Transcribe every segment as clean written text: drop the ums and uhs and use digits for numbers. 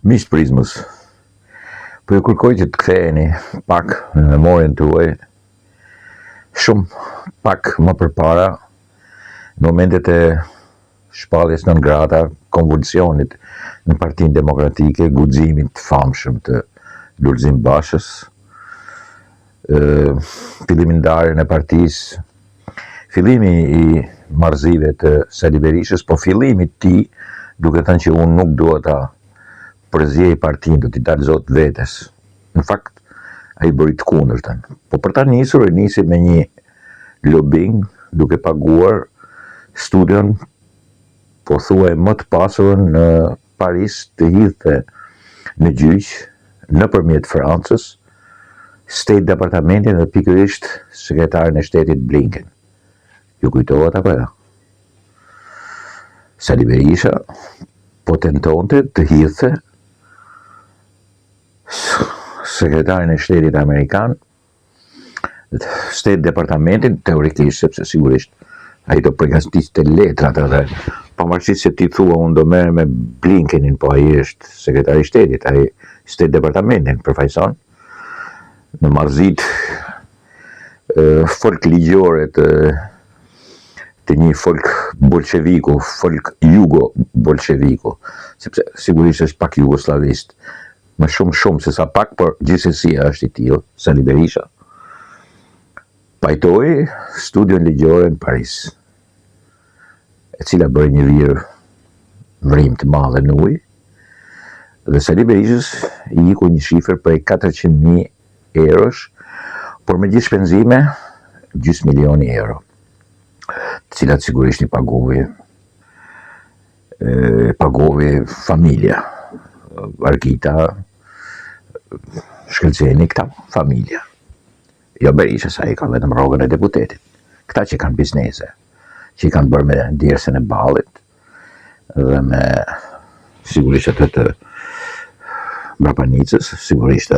Miqtë Prizmës, po ju kërkoj që të ktheheni pak në memorien tuaj, shumë pak më përpara, në momentet e shpalljes non grata, konvulsionit në Partinë Demokratike, guximit të famshëm të Lulzim Bashës, fillimindarjen e partisë, fillimi i marrëzive të Sali Berishës, po fillimi i tij, duke thënë që unë nuk dua ta përzjej partinë, do t'i dalë zot vetes. Në fakt, ai bëri të kundërtën. Po për ta nisur, e nisi me një lobing, duke paguar studion pothuaj më të pasurën në Paris, të hidhte në gjyq nëpërmjet Francës, State Departamentin dhe pikërisht sekretarin e shtetit Blinken. Ju kujtohet apo jo? Sali Berisha po tentonte të hidhte sekretarin e shtetit Amerikan, State Departamentin, teorikisht, sepse sigurisht ai do përgatiste letrat edhe, pavarësisht se ti thua unë do merrem me Blinkenin, po ai është sekretari i shtetit, ai State Departamentin përfaqëson në marrëzit folk ligjore të një folk bolsheviku, folk jugo-bolsheviku, sepse sigurisht është pak jugoslavist, më shumë se sa pak, por gjithsesi është i tillë, Sali Berisha. Pajtoi studion ligjore në Paris, e cila bëri një vrim të madhe në ujë, dhe Sali Berishës i iku një shifër prej 400.000 eurosh, por me gjithë shpenzime, gjysmë milioni euro, të cilat sigurisht i pagovi familja, Argita, Shkëlqeni, këta familja. Jo Berisha, sa i ka vetëm rrogën e deputetit. Këta që kanë biznese, që i kanë bërë me djersën e ballit, dhe me sigurisht atë të Mrapanicës, sigurisht,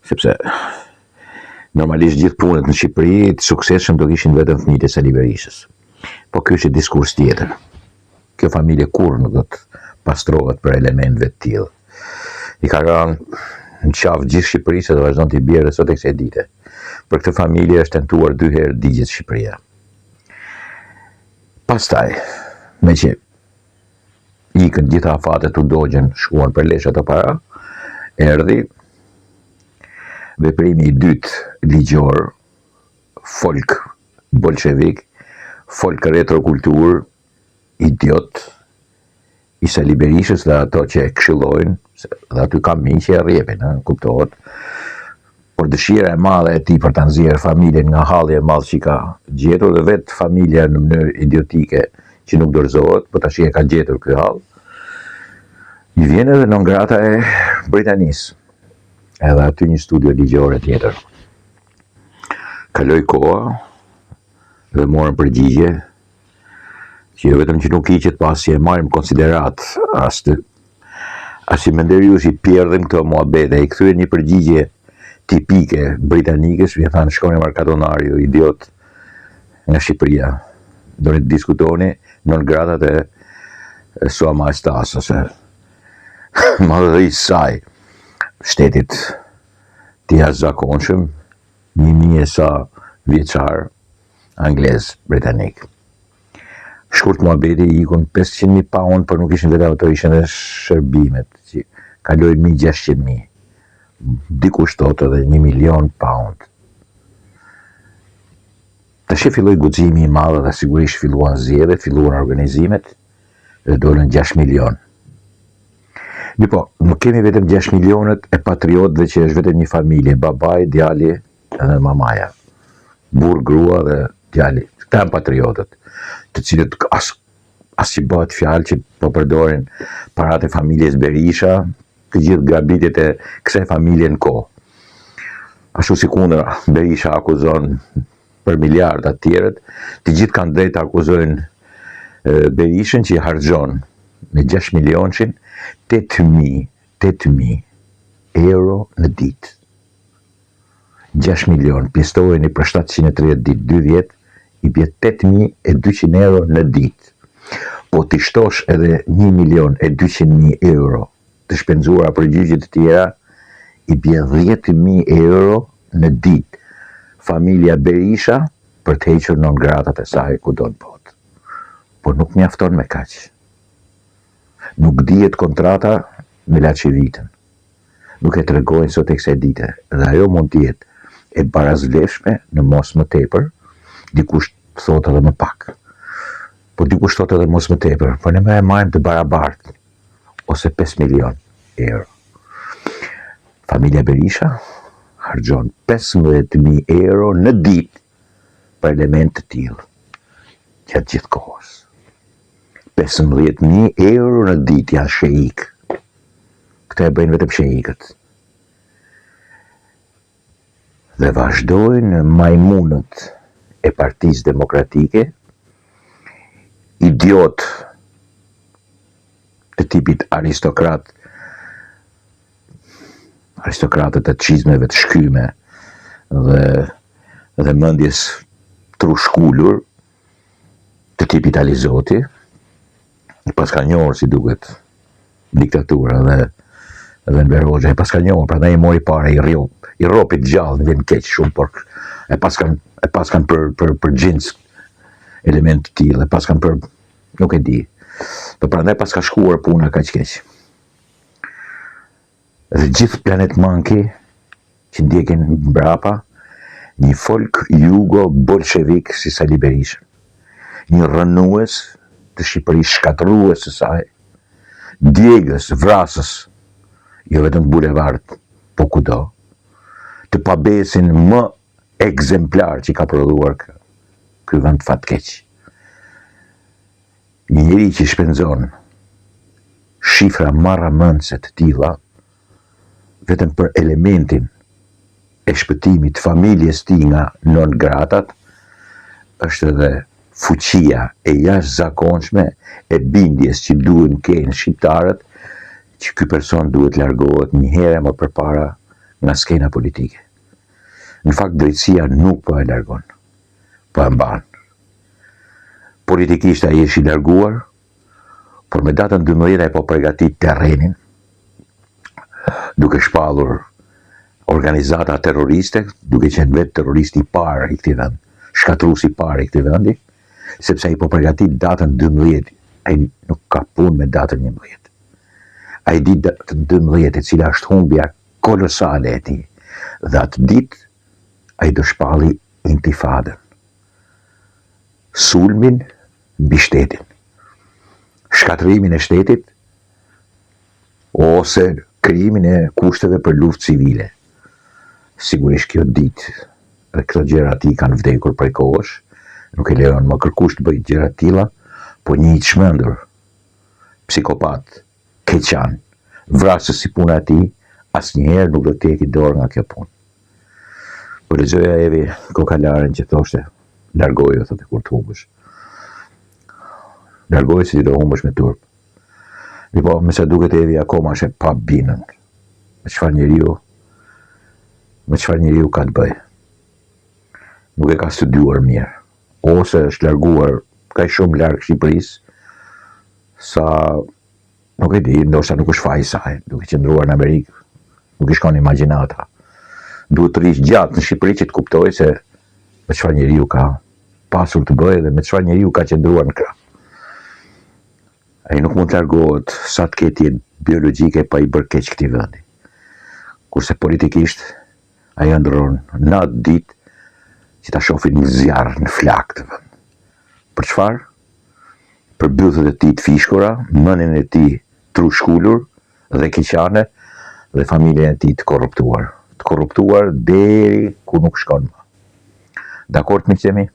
sepse normalisht gjithë punët në Shqipëri të suksesshëm do kishin vetëm fëmijët e Sali Berishës. Po ky është diskurs tjetër. Kjo familje kurrë nuk do të pastrohet për elementve të tillë. I ka rënë në qafë gjithë Shqipërisë dhe vazhdon t'i bjerë sot e kësaj dite. Për këtë familje është tentuar 2 herë digjet Shqipëria. Pastaj, me që ikën gjitha afatet u dogjen, shkuan për leshat të para, erdhi veprimi i dytë ligjor, folk bolshevik, folk retrokultur, idiot, i Sali Berishës dhe ato që e këshillojnë, dhe aty kam miqë e rrjepin, kuptohet, por dëshira e madhe e tij për ta nxjerrë familjen nga halli e madh që ka gjetur, dhe vetë familja në mënyrë idiotike që nuk dorëzohet, po tash e ka gjetur ky hall, i vjen edhe non grata e Britanisë, edhe aty një studio ligjore tjetër. Kaloi koha dhe morën përgjigje që jo vetëm që nuk hiqet pasi e marrim konsiderat as i Menderiusi pierdhin këto muhabete, i kthyen një përgjigje tipike britanikës, i thanë shkoni markatonari, ju idiot, nga Shqipëria. Do të diskutoni non gratat e Sua Majestas, ose madhërisë saj, shtetit të jashtëzakonshëm, 1000 sa vjeçar anglez britanik. Shkurt muhabeti i ikun 500.000 pound, por nuk ishin vetëm ato, ishin edhe shërbimet, që kalojnë 600.000. Dikush thotë edhe 1 milion pound. Tash filloi guximi i madh dhe sigurisht filluan zgjedhjet, filluan organizimet dhe dolën 6 milion. Po, nuk kemi vetëm 6 milionët e patriotëve që është vetëm një familje, babai, djali edhe mamaja. Burr, grua dhe djali. Këta janë patriotët, të cilët as që bëhet fjalë që po përdorin paratë e familjes Berisha, të gjithë grabitjet e kësaj familje në kohë. Ashtu si kundra, Berisha akuzon për miliarda të tjerët, të gjithë kanë drejt të akuzojnë Berishën që i harxhon me 6 milionçin 8.000 euro në ditë. 6 milion, pjestojeni për 730 ditë, 2 vjetë, i bje 8.200 euro në ditë. Po t'i shtosh edhe 1.200.000 euro të shpenzuara për gjyqe të tjera, i bie 10.000 euro në ditë. Familja Berisha për të hequr non gratat e saj kudo në botë. Por nuk mjafton me kaq. Nuk dihet kontrata me Laçevitën. Nuk e tregojnë sot e kësaj dite. Dhe ajo mund të jetë e barazvlefshme në mos më tepër, dikush thotë edhe më pak. Po dikush thotë edhe mos më tepër, po ne më e marrim të barabartë, ose 5 milion euro. Familja Berisha harxhon 15.000 euro në ditë për element të tillë gjatë gjithë kohës. 15.000 euro në ditë janë sheik. Këta e bëjnë vetëm sheikët. Dhe vazhdojnë majmunët e Partisë Demokratike, idiot të tipit aristokratët e çizmeve të shkyme dhe mendjes trushkullur të tipit Alizoti, pas ka njohur si duket diktatura dhe Enver Hoxha, e pas ka njohur, prandaj i mori para i ropit gjallë, në vjen keq shumë, por e pas kanë për gjins element të tillë, e pas kanë për nuk e di. Po prandaj pas ka shkuar puna kaq keq. Dhe gjithë Planet Monkey që ndjekin mbrapa një folk jugo bolshevik si Sali Berisha, një rënues të Shqipërisë, shkatërrues së saj, djegës, vrasës, jo vetëm bulevard, po kudo, të pabesin më ekzemplar që ka prodhuar ky vend fatkeq. Një njeri që shpenzon shifra marramëndse të tilla vetëm për elementin e shpëtimit familjes tij nga non gratat, është edhe fuqia e jashtëzakonshme e bindjes që duhen kenë shqiptarët që ky person duhet largohet një herë më përpara nga skena politike. Në fakt drejtësia nuk po e largon, po e mban. Politikisht ai është i larguar, por me datën 12 ai po përgatit terrenin, duke shpallur organizata terroriste, duke qenë vetë terroristi i parë i këtij vendi, shkatruesi i parë i këtij vendi, sepse ai po përgatit datën 12, ai nuk ka punë me datën 11. Ai di datën 12 e cila është humbja kolosale e tij. Dhe atë ditë ai do shpalli intifadën. Sulmin mbi shtetin. Shkatrimin e shtetit ose krijimin e kushteve për luftë civile. Sigurisht kjo ditë dhe këto gjëra ti kanë vdekur prej kohësh, nuk e lejon më kërkush të bëj gjëra të tilla, po një i çmendur, psikopat, keqan, vrasës si puna e tij, asnjëherë nuk do të heqë dorë nga kjo punë. Po lexoja Evi Kokalaren që thoshte, largoju, thotë, kur të humbësh. Largoju si do humbësh me turp. Po, me sa duket Evi akoma është e pa binën. Me çfarë njeriu ka të bëj. Nuk e ka studiuar mirë. Ose është larguar kaq shumë larg Shqipërisë, sa nuk e di, ndoshta nuk është faji i saj, duke qëndruar në Amerikë, nuk i shkon imagjinata. Duhet të rish gjatë në Shqipëri që të kuptoj se me çfarë njeriu ka pasur të bëjë dhe me çfarë njeriu ka qëndruar në krah. Ai nuk mund të largohet sa të ketë jetë biologjike pa i bërë keq këtij vendi. Kurse politikisht ai ndron natë ditë që ta shohin në zjarr, në flak të vend. Për çfarë? Për bythët e tij të fishkura, mënin e tij trushkullur dhe keqane dhe familjen e tij të korruptuar. Të korruptuar deri ku nuk shkon më. Dakord, miqemi?